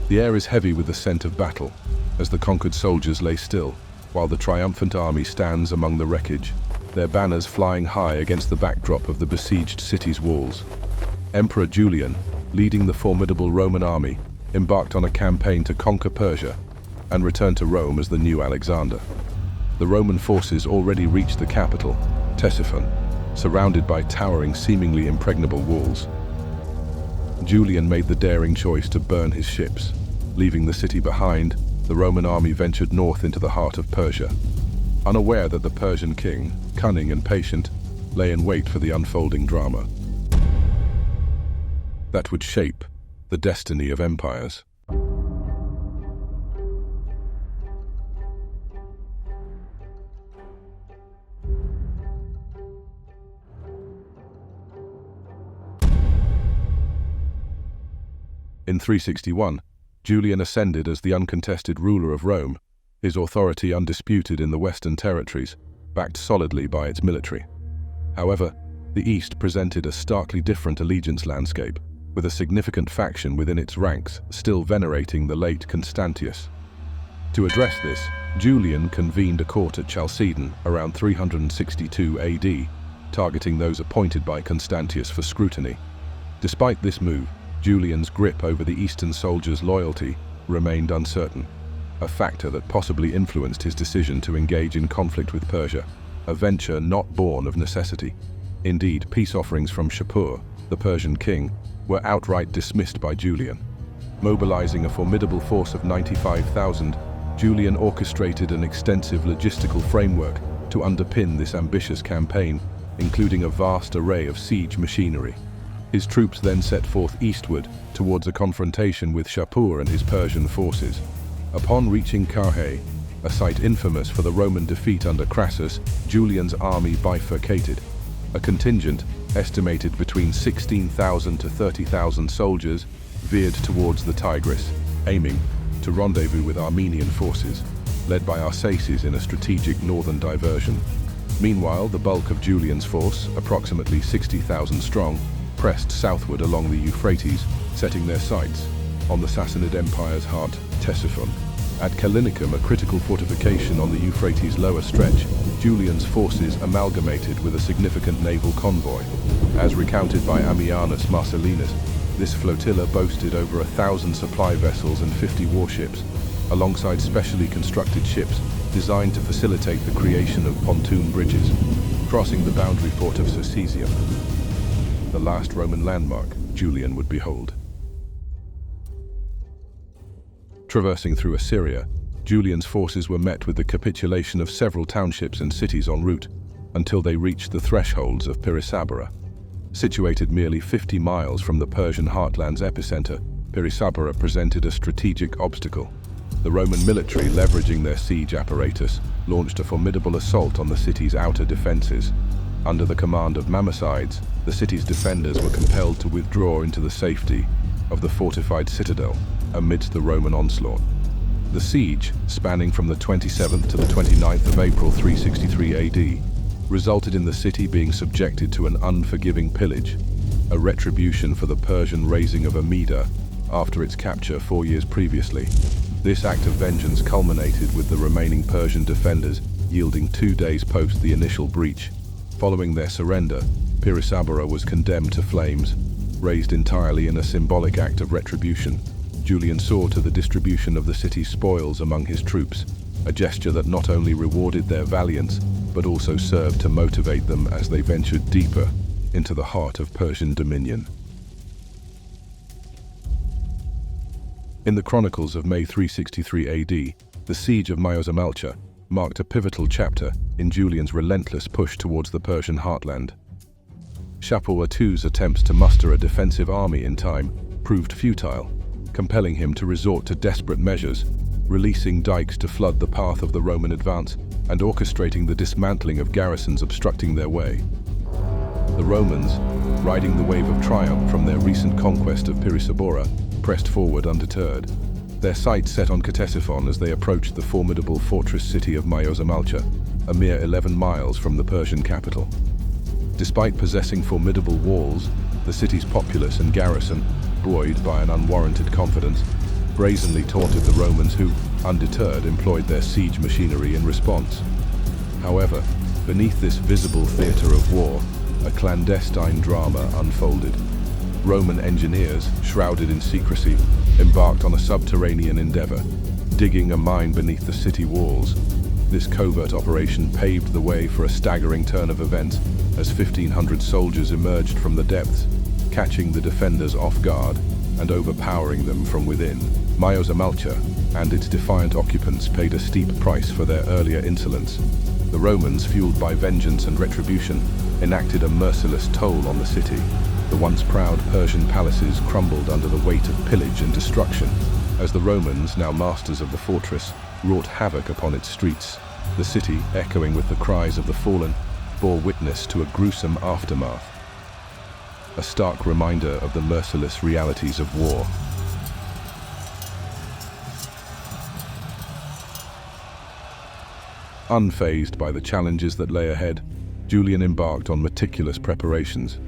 The air is heavy with the scent of battle, as the conquered soldiers lay still, while the triumphant army stands among the wreckage, their banners flying high against the backdrop of the besieged city's walls. Emperor Julian, leading the formidable Roman army, embarked on a campaign to conquer Persia and return to Rome as the new Alexander. The Roman forces already reached the capital, Ctesiphon, surrounded by towering, seemingly impregnable walls. Julian made the daring choice to burn his ships. Leaving the city behind, the Roman army ventured north into the heart of Persia, unaware that the Persian king, cunning and patient, lay in wait for the unfolding drama that would shape the destiny of empires. In 361, Julian ascended as the uncontested ruler of Rome, his authority undisputed in the Western territories, backed solidly by its military. However, the East presented a starkly different allegiance landscape, with a significant faction within its ranks still venerating the late Constantius. To address this, Julian convened a court at Chalcedon around 362 AD, targeting those appointed by Constantius for scrutiny. Despite this move, Julian's grip over the Eastern soldiers' loyalty remained uncertain, a factor that possibly influenced his decision to engage in conflict with Persia, a venture not born of necessity. Indeed, peace offerings from Shapur, the Persian king, were outright dismissed by Julian. Mobilizing a formidable force of 95,000, Julian orchestrated an extensive logistical framework to underpin this ambitious campaign, including a vast array of siege machinery. His troops then set forth eastward towards a confrontation with Shapur and his Persian forces. Upon reaching Carrhae, a site infamous for the Roman defeat under Crassus, Julian's army bifurcated. A contingent, estimated between 16,000 to 30,000 soldiers, veered towards the Tigris, aiming to rendezvous with Armenian forces, led by Arsaces in a strategic northern diversion. Meanwhile, the bulk of Julian's force, approximately 60,000 strong, pressed southward along the Euphrates, setting their sights on the Sassanid Empire's heart, Ctesiphon. At Callinicum, a critical fortification on the Euphrates' lower stretch, Julian's forces amalgamated with a significant naval convoy. As recounted by Ammianus Marcellinus, this flotilla boasted over 1,000 supply vessels and 50 warships, alongside specially constructed ships designed to facilitate the creation of pontoon bridges, crossing the boundary port of Circesium, the last Roman landmark Julian would behold. Traversing through Assyria, Julian's forces were met with the capitulation of several townships and cities en route until they reached the thresholds of Pirisabora. Situated merely 50 miles from the Persian heartland's epicenter, Pirisabora presented a strategic obstacle. The Roman military, leveraging their siege apparatus, launched a formidable assault on the city's outer defenses. Under the command of Mamasides, the city's defenders were compelled to withdraw into the safety of the fortified citadel amidst the Roman onslaught. The siege, spanning from the 27th to the 29th of April 363 AD, resulted in the city being subjected to an unforgiving pillage, a retribution for the Persian razing of Amida after its capture 4 years previously. This act of vengeance culminated with the remaining Persian defenders yielding 2 days post the initial breach. Following their surrender, Pirisabora was condemned to flames, raised entirely in a symbolic act of retribution. Julian saw to the distribution of the city's spoils among his troops, a gesture that not only rewarded their valiance, but also served to motivate them as they ventured deeper into the heart of Persian dominion. In the chronicles of May 363 AD, the siege of Maogamalcha marked a pivotal chapter in Julian's relentless push towards the Persian heartland. Shapur II's attempts to muster a defensive army in time proved futile, compelling him to resort to desperate measures, releasing dikes to flood the path of the Roman advance and orchestrating the dismantling of garrisons obstructing their way. The Romans, riding the wave of triumph from their recent conquest of Pirisabora, pressed forward undeterred, their sights set on Ctesiphon as they approached the formidable fortress city of Maogamalcha, a mere 11 miles from the Persian capital. Despite possessing formidable walls, the city's populace and garrison, buoyed by an unwarranted confidence, brazenly taunted the Romans who, undeterred, employed their siege machinery in response. However, beneath this visible theater of war, a clandestine drama unfolded. Roman engineers, shrouded in secrecy, embarked on a subterranean endeavor, digging a mine beneath the city walls. This covert operation paved the way for a staggering turn of events as 1,500 soldiers emerged from the depths, catching the defenders off guard and overpowering them from within. Maogamalcha and its defiant occupants paid a steep price for their earlier insolence. The Romans, fueled by vengeance and retribution, enacted a merciless toll on the city. The once proud Persian palaces crumbled under the weight of pillage and destruction, as the Romans, now masters of the fortress, wrought havoc upon its streets. The city, echoing with the cries of the fallen, bore witness to a gruesome aftermath. A stark reminder of the merciless realities of war. Unfazed by the challenges that lay ahead, Julian embarked on meticulous preparations.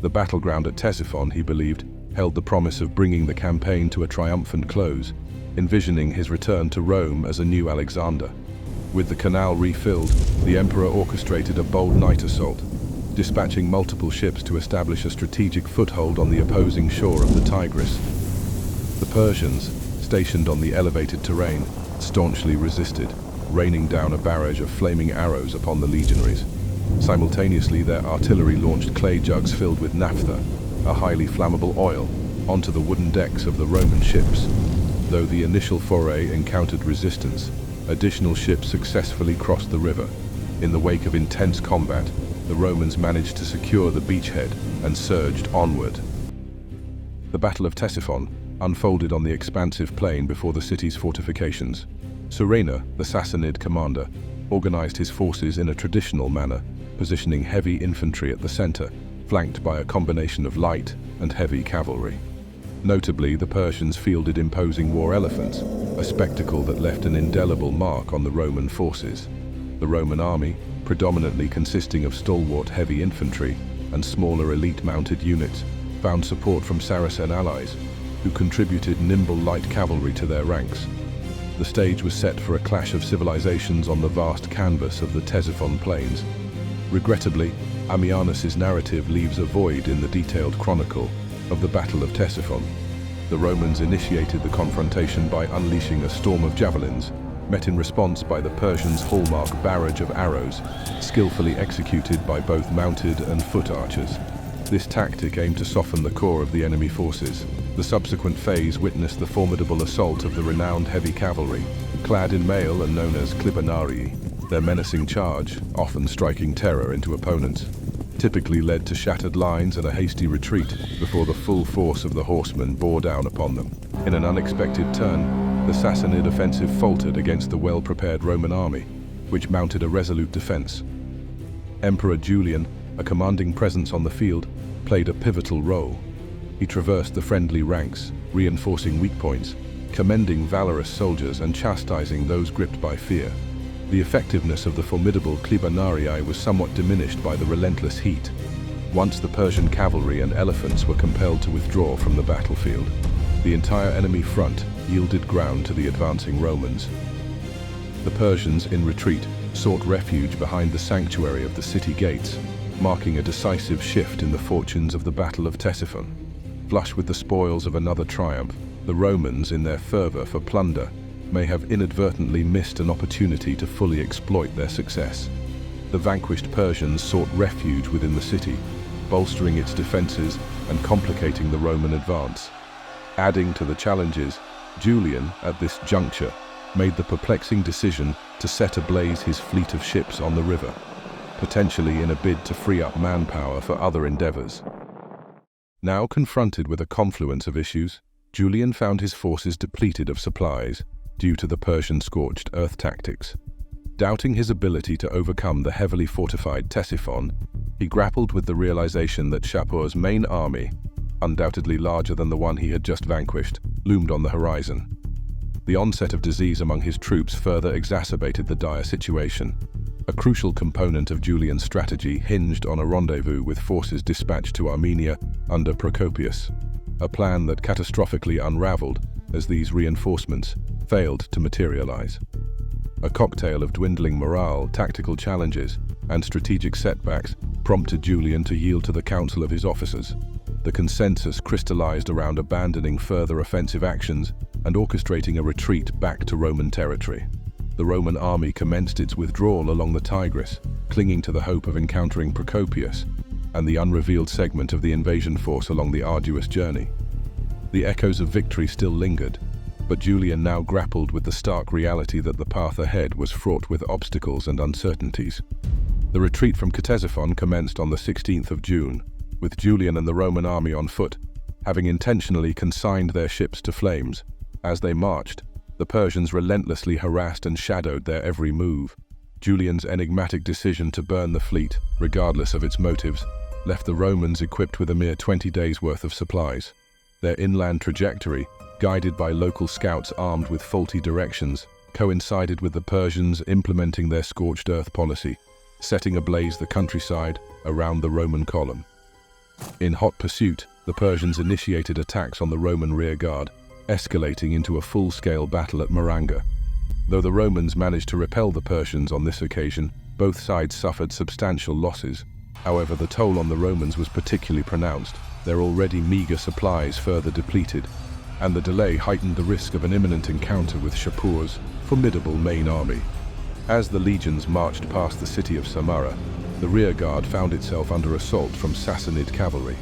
The battleground at Ctesiphon, he believed, held the promise of bringing the campaign to a triumphant close, envisioning his return to Rome as a new Alexander. With the canal refilled, the emperor orchestrated a bold night assault, dispatching multiple ships to establish a strategic foothold on the opposing shore of the Tigris. The Persians, stationed on the elevated terrain, staunchly resisted, raining down a barrage of flaming arrows upon the legionaries. Simultaneously, their artillery launched clay jugs filled with naphtha, a highly flammable oil, onto the wooden decks of the Roman ships. Though the initial foray encountered resistance, additional ships successfully crossed the river. In the wake of intense combat, the Romans managed to secure the beachhead and surged onward. The Battle of Ctesiphon unfolded on the expansive plain before the city's fortifications. Surena, the Sassanid commander, organized his forces in a traditional manner, positioning heavy infantry at the center, flanked by a combination of light and heavy cavalry. Notably, the Persians fielded imposing war elephants, a spectacle that left an indelible mark on the Roman forces. The Roman army, predominantly consisting of stalwart heavy infantry and smaller elite mounted units, found support from Saracen allies, who contributed nimble light cavalry to their ranks. The stage was set for a clash of civilizations on the vast canvas of the Ctesiphon plains. Regrettably, Ammianus's narrative leaves a void in the detailed chronicle of the Battle of Ctesiphon. The Romans initiated the confrontation by unleashing a storm of javelins, met in response by the Persians' hallmark barrage of arrows, skillfully executed by both mounted and foot archers. This tactic aimed to soften the core of the enemy forces. The subsequent phase witnessed the formidable assault of the renowned heavy cavalry, clad in mail and known as clibanarii. Their menacing charge, often striking terror into opponents, typically led to shattered lines and a hasty retreat before the full force of the horsemen bore down upon them. In an unexpected turn, the Sassanid offensive faltered against the well-prepared Roman army, which mounted a resolute defense. Emperor Julian, a commanding presence on the field, played a pivotal role. He traversed the friendly ranks, reinforcing weak points, commending valorous soldiers and chastising those gripped by fear. The effectiveness of the formidable clibanarii was somewhat diminished by the relentless heat, once the Persian cavalry and elephants were compelled to withdraw from the battlefield. The entire enemy front yielded ground to the advancing Romans. The Persians, in retreat, sought refuge behind the sanctuary of the city gates, marking a decisive shift in the fortunes of the Battle of Ctesiphon. Flush with the spoils of another triumph, the Romans, in their fervor for plunder, may have inadvertently missed an opportunity to fully exploit their success. The vanquished Persians sought refuge within the city, bolstering its defenses and complicating the Roman advance. Adding to the challenges, Julian, at this juncture, made the perplexing decision to set ablaze his fleet of ships on the river, potentially in a bid to free up manpower for other endeavors. Now confronted with a confluence of issues, Julian found his forces depleted of supplies due to the Persian scorched earth tactics. Doubting his ability to overcome the heavily fortified Ctesiphon, he grappled with the realization that Shapur's main army, undoubtedly larger than the one he had just vanquished, loomed on the horizon. The onset of disease among his troops further exacerbated the dire situation. A crucial component of Julian's strategy hinged on a rendezvous with forces dispatched to Armenia under Procopius, a plan that catastrophically unraveled as these reinforcements failed to materialize. A cocktail of dwindling morale, tactical challenges, and strategic setbacks prompted Julian to yield to the counsel of his officers. The consensus crystallized around abandoning further offensive actions and orchestrating a retreat back to Roman territory. The Roman army commenced its withdrawal along the Tigris, clinging to the hope of encountering Procopius and the unrevealed segment of the invasion force along the arduous journey. The echoes of victory still lingered, but Julian now grappled with the stark reality that the path ahead was fraught with obstacles and uncertainties. The retreat from Ctesiphon commenced on the 16th of June, with Julian and the Roman army on foot, having intentionally consigned their ships to flames. As they marched, the Persians relentlessly harassed and shadowed their every move. Julian's enigmatic decision to burn the fleet, regardless of its motives, left the Romans equipped with a mere 20 days' worth of supplies. Their inland trajectory, guided by local scouts armed with faulty directions, coincided with the Persians implementing their scorched earth policy, setting ablaze the countryside around the Roman column. In hot pursuit, the Persians initiated attacks on the Roman rearguard, escalating into a full-scale battle at Maranga. Though the Romans managed to repel the Persians on this occasion, both sides suffered substantial losses. However, the toll on the Romans was particularly pronounced, their already meager supplies further depleted, and the delay heightened the risk of an imminent encounter with Shapur's formidable main army. As the legions marched past the city of Samarra, the rearguard found itself under assault from Sassanid cavalry.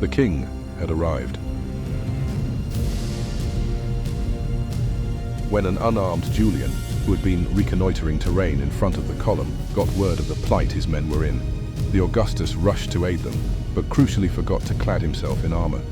The king had arrived. When an unarmed Julian, who had been reconnoitering terrain in front of the column, got word of the plight his men were in, the Augustus rushed to aid them, but crucially forgot to clad himself in armor.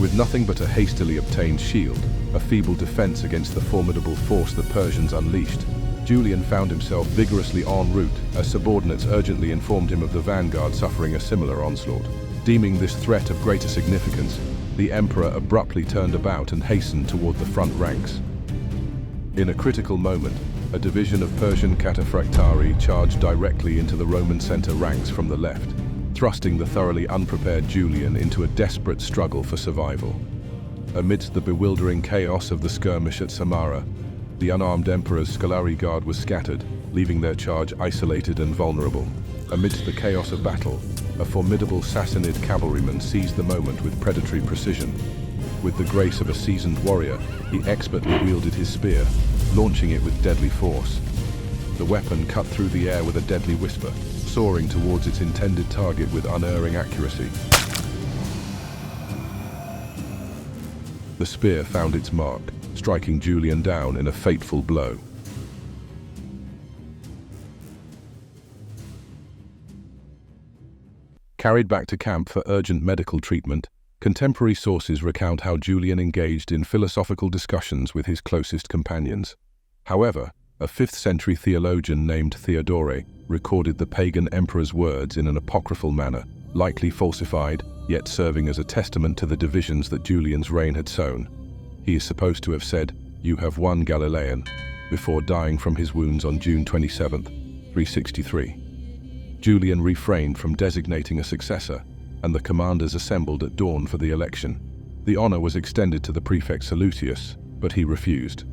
With nothing but a hastily obtained shield, a feeble defense against the formidable force the Persians unleashed, Julian found himself vigorously en route as subordinates urgently informed him of the vanguard suffering a similar onslaught. Deeming this threat of greater significance, the emperor abruptly turned about and hastened toward the front ranks. In a critical moment, a division of Persian cataphractari charged directly into the Roman center ranks from the left, thrusting the thoroughly unprepared Julian into a desperate struggle for survival. Amidst the bewildering chaos of the skirmish at Samarra, the unarmed emperor's Scalari guard was scattered, leaving their charge isolated and vulnerable. Amidst the chaos of battle, a formidable Sassanid cavalryman seized the moment with predatory precision. With the grace of a seasoned warrior, he expertly wielded his spear, launching it with deadly force. The weapon cut through the air with a deadly whisper, soaring towards its intended target with unerring accuracy. The spear found its mark, striking Julian down in a fateful blow. Carried back to camp for urgent medical treatment, contemporary sources recount how Julian engaged in philosophical discussions with his closest companions. However, a 5th-century theologian named Theodore recorded the pagan emperor's words in an apocryphal manner, likely falsified, yet serving as a testament to the divisions that Julian's reign had sown. He is supposed to have said, "You have won, Galilean," before dying from his wounds on June 27, 363. Julian refrained from designating a successor, and the commanders assembled at dawn for the election. The honor was extended to the prefect Salutius, but he refused.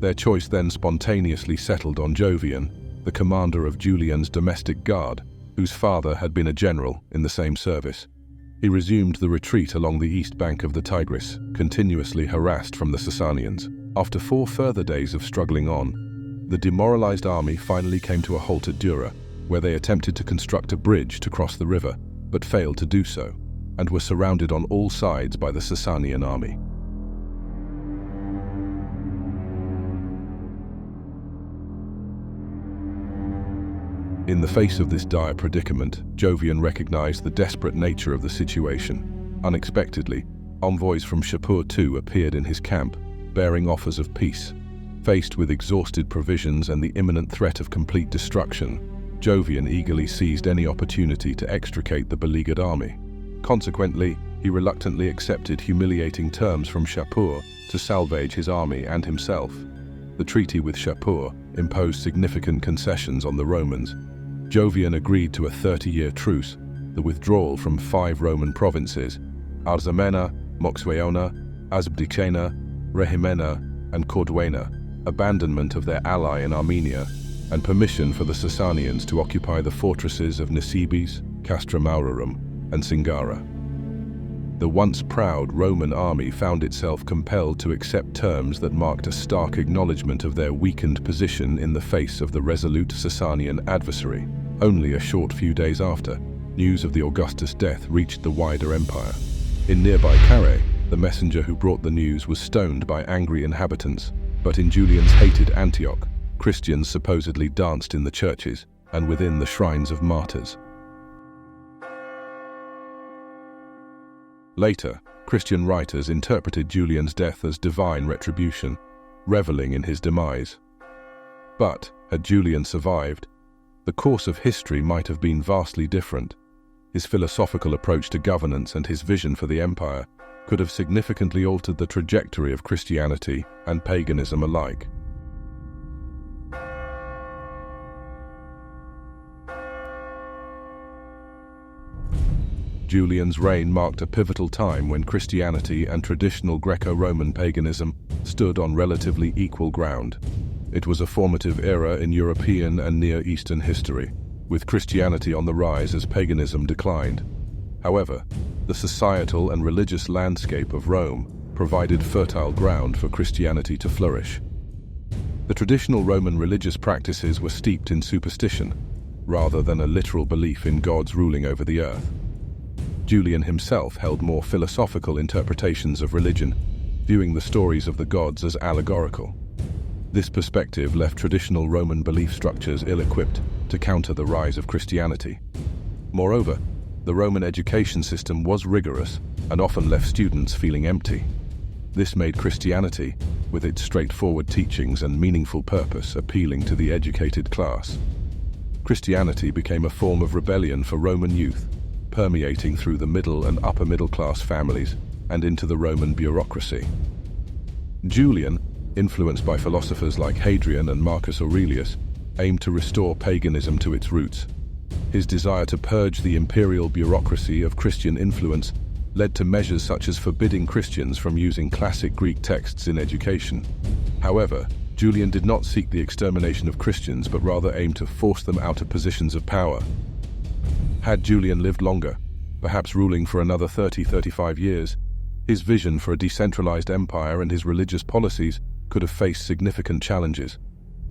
Their choice then spontaneously settled on Jovian, the commander of Julian's domestic guard, whose father had been a general in the same service. He resumed the retreat along the east bank of the Tigris, continuously harassed from the Sasanians. After 4 further days of struggling on, the demoralized army finally came to a halt at Dura, where they attempted to construct a bridge to cross the river, but failed to do so, and were surrounded on all sides by the Sasanian army. In the face of this dire predicament, Jovian recognized the desperate nature of the situation. Unexpectedly, envoys from Shapur II appeared in his camp, bearing offers of peace. Faced with exhausted provisions and the imminent threat of complete destruction, Jovian eagerly seized any opportunity to extricate the beleaguered army. Consequently, he reluctantly accepted humiliating terms from Shapur to salvage his army and himself. The treaty with Shapur imposed significant concessions on the Romans. Jovian agreed to a 30-year truce, the withdrawal from 5 Roman provinces, Arzamena, Moxueona, Azbdicena, Rehimena, and Corduena, abandonment of their ally in Armenia, and permission for the Sasanians to occupy the fortresses of Nisibis, Castra Maurarum, and Singara. The once proud Roman army found itself compelled to accept terms that marked a stark acknowledgement of their weakened position in the face of the resolute Sasanian adversary. Only a short few days after, news of the Augustus' death reached the wider empire. In nearby Carrhae, the messenger who brought the news was stoned by angry inhabitants, but in Julian's hated Antioch, Christians supposedly danced in the churches and within the shrines of martyrs. Later, Christian writers interpreted Julian's death as divine retribution, reveling in his demise. But, had Julian survived, the course of history might have been vastly different. His philosophical approach to governance and his vision for the empire could have significantly altered the trajectory of Christianity and paganism alike. Julian's reign marked a pivotal time when Christianity and traditional Greco-Roman paganism stood on relatively equal ground. It was a formative era in European and Near Eastern history, with Christianity on the rise as paganism declined. However, the societal and religious landscape of Rome provided fertile ground for Christianity to flourish. The traditional Roman religious practices were steeped in superstition, rather than a literal belief in gods ruling over the earth. Julian himself held more philosophical interpretations of religion, viewing the stories of the gods as allegorical. This perspective left traditional Roman belief structures ill-equipped to counter the rise of Christianity. Moreover, the Roman education system was rigorous and often left students feeling empty. This made Christianity, with its straightforward teachings and meaningful purpose, appealing to the educated class. Christianity became a form of rebellion for Roman youth, permeating through the middle and upper middle class families and into the Roman bureaucracy. Julian, influenced by philosophers like Hadrian and Marcus Aurelius, aimed to restore paganism to its roots. His desire to purge the imperial bureaucracy of Christian influence led to measures such as forbidding Christians from using classic Greek texts in education. However, Julian did not seek the extermination of Christians, but rather aimed to force them out of positions of power. Had Julian lived longer, perhaps ruling for another 30-35 years, his vision for a decentralized empire and his religious policies could have faced significant challenges.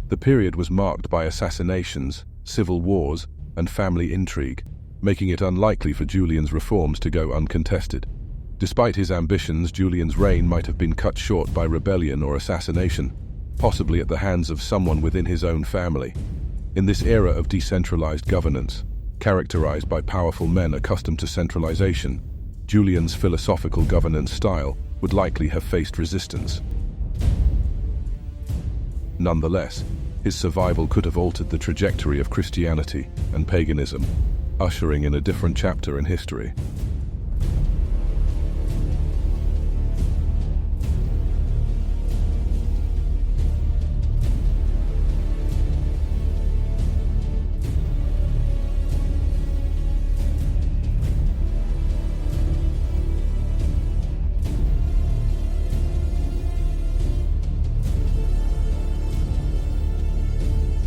The period was marked by assassinations, civil wars, and family intrigue, making it unlikely for Julian's reforms to go uncontested. Despite his ambitions, Julian's reign might have been cut short by rebellion or assassination, possibly at the hands of someone within his own family. In this era of decentralized governance, characterized by powerful men accustomed to centralization, Julian's philosophical governance style would likely have faced resistance. Nonetheless, his survival could have altered the trajectory of Christianity and paganism, ushering in a different chapter in history.